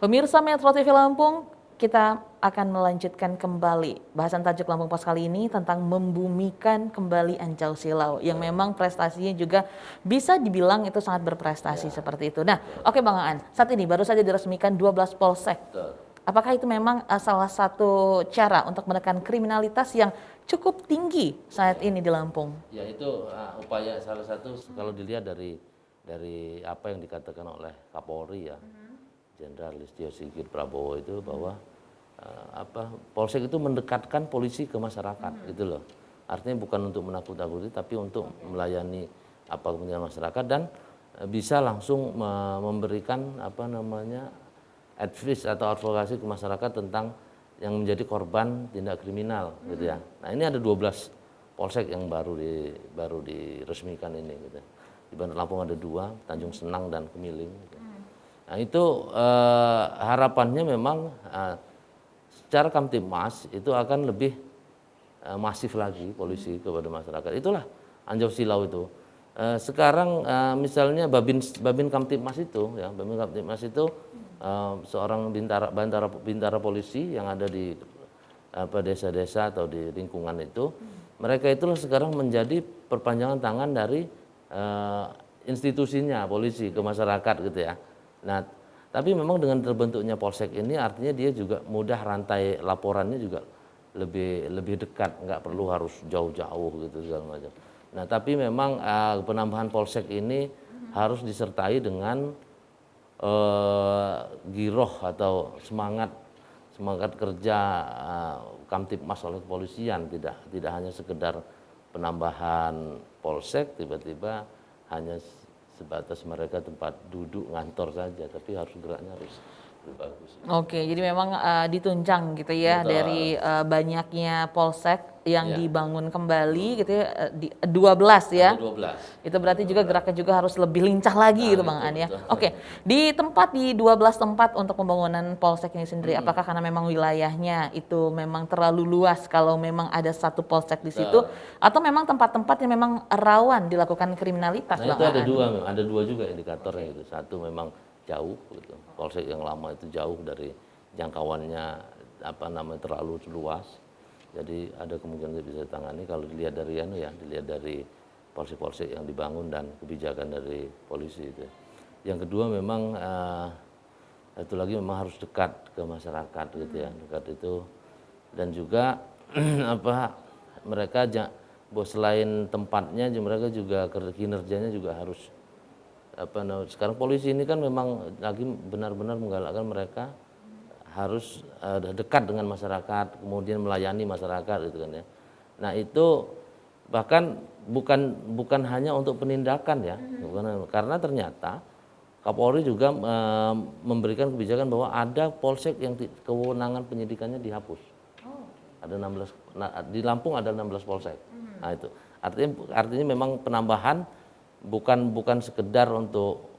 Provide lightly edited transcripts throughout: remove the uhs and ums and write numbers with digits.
Pemirsa Metro TV Lampung, kita akan melanjutkan kembali bahasan tajuk Lampung Pos kali ini tentang membumikan kembali Anjau Silau yang memang prestasinya juga bisa dibilang itu sangat berprestasi seperti itu. Nah, oke Bang Aan, saat ini baru saja diresmikan 12 polsek. Apakah itu memang salah satu cara untuk menekan kriminalitas yang cukup tinggi saat ini di Lampung? Ya itu upaya salah satu kalau dilihat dari apa yang dikatakan oleh Kapolri ya, Jenderal Listio Sigit Prabowo itu bahwa Polsek itu mendekatkan polisi ke masyarakat gitu loh. Artinya bukan untuk menakut-nakuti tapi untuk melayani kepentingan masyarakat dan bisa langsung memberikan advice atau advokasi ke masyarakat tentang yang menjadi korban tindak kriminal gitu ya. Nah, ini ada 12 polsek yang baru diresmikan ini gitu. Di Bandar Lampung ada 2, Tanjung Senang dan Kemiling gitu. Nah, itu harapannya memang secara Kamtibmas itu akan lebih masif lagi polisi kepada masyarakat. Itulah Anjau Silau itu. Sekarang misalnya Babin Kamtibmas itu ya, Babin Kamtibmas itu seorang bintara polisi yang ada di desa-desa atau di lingkungan itu. Mereka itulah sekarang menjadi perpanjangan tangan dari institusinya polisi ke masyarakat gitu ya. Nah, tapi memang dengan terbentuknya polsek ini artinya dia juga mudah rantai laporannya juga lebih dekat, nggak perlu harus jauh-jauh gitu segala macam. Nah, tapi memang penambahan polsek ini harus disertai dengan giroh atau semangat kerja Kamtibmas oleh kepolisian, tidak hanya sekedar penambahan polsek tiba-tiba hanya sebatas mereka tempat duduk ngantor saja, tapi harus geraknya harus lebih bagus. Oke, jadi memang ditunjang gitu ya. Betul. Dari banyaknya polsek yang dibangun kembali gitu ya, 12 ya. Ada 12. Itu berarti juga geraknya juga harus lebih lincah lagi gitu Bang An ya. Oke, di 12 tempat untuk pembangunan polsek ini sendiri, apakah karena memang wilayahnya itu memang terlalu luas kalau memang ada satu polsek di situ, atau memang tempat-tempat yang memang rawan dilakukan kriminalitas Nah, Bang itu Aan? ada dua juga indikatornya gitu. Satu memang jauh gitu. Polsek yang lama itu jauh dari jangkauannya terlalu luas. Jadi ada kemungkinan bisa ditangani kalau dilihat dari dilihat dari polsek-polsek yang dibangun dan kebijakan dari polisi itu. Yang kedua memang satu lagi memang harus dekat ke masyarakat gitu ya, dekat itu dan juga mereka selain tempatnya mereka juga kinerjanya juga harus sekarang polisi ini kan memang lagi benar-benar menggalakkan mereka harus dekat dengan masyarakat, kemudian melayani masyarakat gitu kan ya. Nah, itu bahkan bukan hanya untuk penindakan ya, karena ternyata Kapolri juga memberikan kebijakan bahwa ada polsek yang kewenangan penyidikannya dihapus. Ada 16, di Lampung ada 16 polsek. Nah, itu artinya memang penambahan bukan sekedar untuk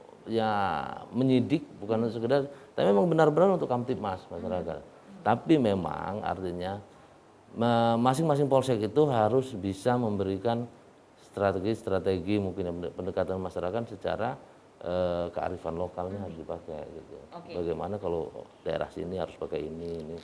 menyidik, bukan sekedar, tapi memang benar-benar untuk Kamtibmas masyarakat. Tapi memang artinya masing-masing polsek itu harus bisa memberikan strategi mungkin pendekatan masyarakat secara kearifan lokalnya harus dipakai gitu. Bagaimana kalau daerah sini harus pakai ini,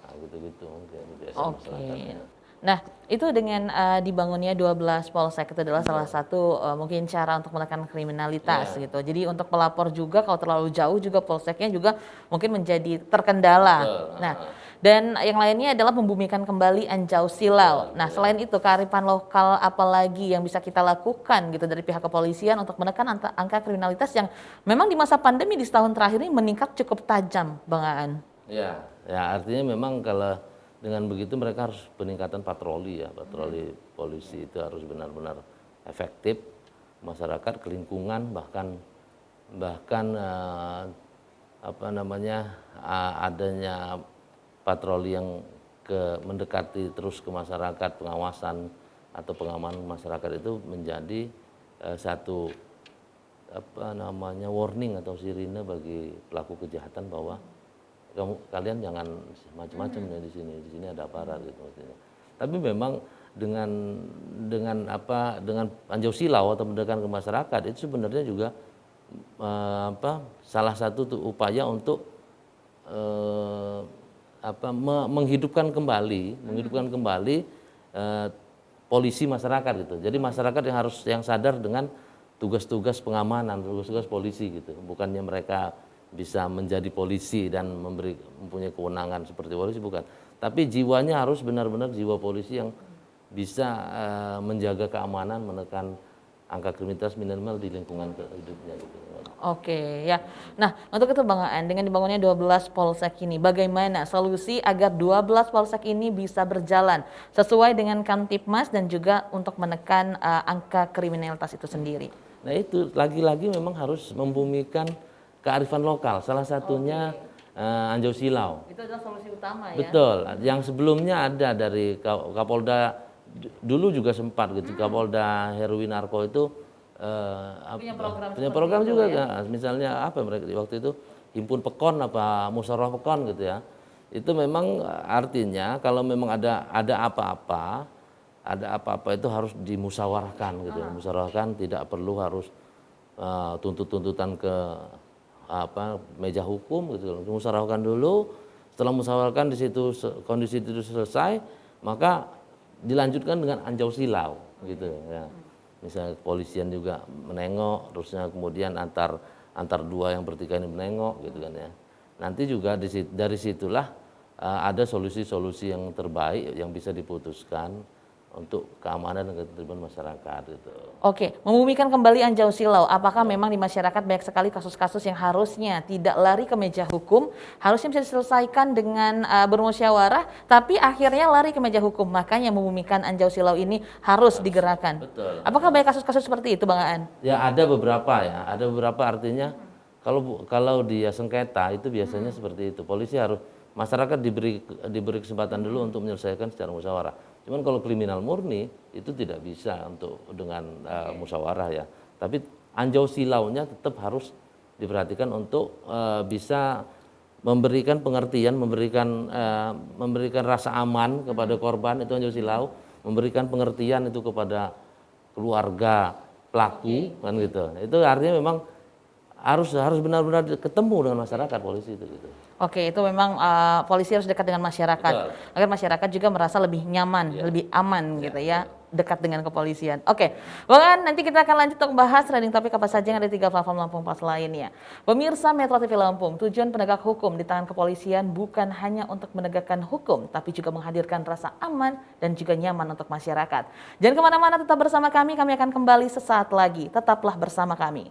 nah gitu-gitu mungkin biasa masyarakatnya. Nah, itu dengan dibangunnya 12 polsek itu adalah salah satu mungkin cara untuk menekan kriminalitas gitu. Jadi untuk pelapor juga kalau terlalu jauh juga polseknya juga mungkin menjadi terkendala. Nah, dan yang lainnya adalah membumikan kembali Anjau Silau. Nah, selain itu kearifan lokal apalagi yang bisa kita lakukan gitu dari pihak kepolisian untuk menekan angka kriminalitas yang memang di masa pandemi di setahun terakhir ini meningkat cukup tajam, Bang Aan. Ya artinya memang kalau dengan begitu mereka harus peningkatan patroli polisi itu harus benar-benar efektif, masyarakat ke lingkungan bahkan adanya patroli yang mendekati terus ke masyarakat, pengawasan atau pengamanan masyarakat itu menjadi satu warning atau sirine bagi pelaku kejahatan bahwa kalian jangan macam-macam ya di sini ada aparat gitu maksudnya. Tapi memang dengan Anjau Silau atau pendekatan ke masyarakat itu sebenarnya juga salah satu upaya untuk menghidupkan kembali polisi masyarakat gitu. Jadi masyarakat yang sadar dengan tugas-tugas pengamanan, tugas-tugas polisi gitu. Bukannya mereka bisa menjadi polisi dan mempunyai kewenangan seperti polisi, bukan. Tapi jiwanya harus benar-benar jiwa polisi yang bisa menjaga keamanan, menekan angka kriminalitas minimal di lingkungan hidupnya gitu. Oke ya. Nah, untuk itu Bang Aan, dengan dibangunnya 12 polsek ini, bagaimana solusi agar 12 polsek ini bisa berjalan sesuai dengan Kamtipmas dan juga untuk menekan angka kriminalitas itu sendiri? Nah itu lagi-lagi memang harus membumikan kearifan lokal. Salah satunya Anjau Silau. Itu adalah solusi utama ya. Betul. Yang sebelumnya ada dari Kapolda dulu juga sempat gitu. Kapolda Heruwinarko itu punya program juga ya. Misalnya apa mereka waktu itu himpun pekon apa musyawarah pekon gitu ya. Itu memang artinya kalau memang ada apa-apa itu harus dimusyawarahkan gitu. Musyawarahkan, tidak perlu harus tuntut-tuntutan ke meja hukum gitu. Musyawarahkan dulu, setelah musyawarahkan di situ kondisi itu selesai, maka dilanjutkan dengan Anjau Silau gitu ya. Misalnya kepolisian juga menengok, terusnya kemudian antar dua yang bertikai ini menengok gitu kan ya. Nanti juga dari situlah ada solusi-solusi yang terbaik yang bisa diputuskan untuk keamanan dan ketertiban masyarakat gitu. Oke, membumikan kembali Anjau Silau, apakah memang di masyarakat banyak sekali kasus-kasus yang harusnya tidak lari ke meja hukum, harusnya bisa diselesaikan dengan bermusyawarah, tapi akhirnya lari ke meja hukum, makanya membumikan Anjau Silau ini harus digerakkan. Betul. Apakah banyak kasus-kasus seperti itu Bang Aan? Ya ada beberapa artinya kalau dia sengketa itu biasanya seperti itu. Polisi harus, masyarakat diberi kesempatan dulu untuk menyelesaikan secara musyawarah. Cuman kalau kriminal murni itu tidak bisa dengan musyawarah ya. Tapi Anjau Silaunya tetap harus diperhatikan untuk bisa memberikan pengertian, memberikan rasa aman kepada korban, itu Anjau Silau, memberikan pengertian itu kepada keluarga pelaku kan gitu. Itu artinya memang harus benar-benar ketemu dengan masyarakat polisi itu gitu. Oke, itu memang polisi harus dekat dengan masyarakat, Betul. agar masyarakat juga merasa lebih nyaman, lebih aman gitu ya, dekat dengan kepolisian. Oke, Bang Aan, nanti kita akan lanjut untuk membahas trending topik apa saja yang ada di 3 platform Lampung Pas lainnya. Pemirsa Metro TV Lampung, tujuan penegak hukum di tangan kepolisian bukan hanya untuk menegakkan hukum, tapi juga menghadirkan rasa aman dan juga nyaman untuk masyarakat. Jangan kemana-mana, tetap bersama kami akan kembali sesaat lagi. Tetaplah bersama kami.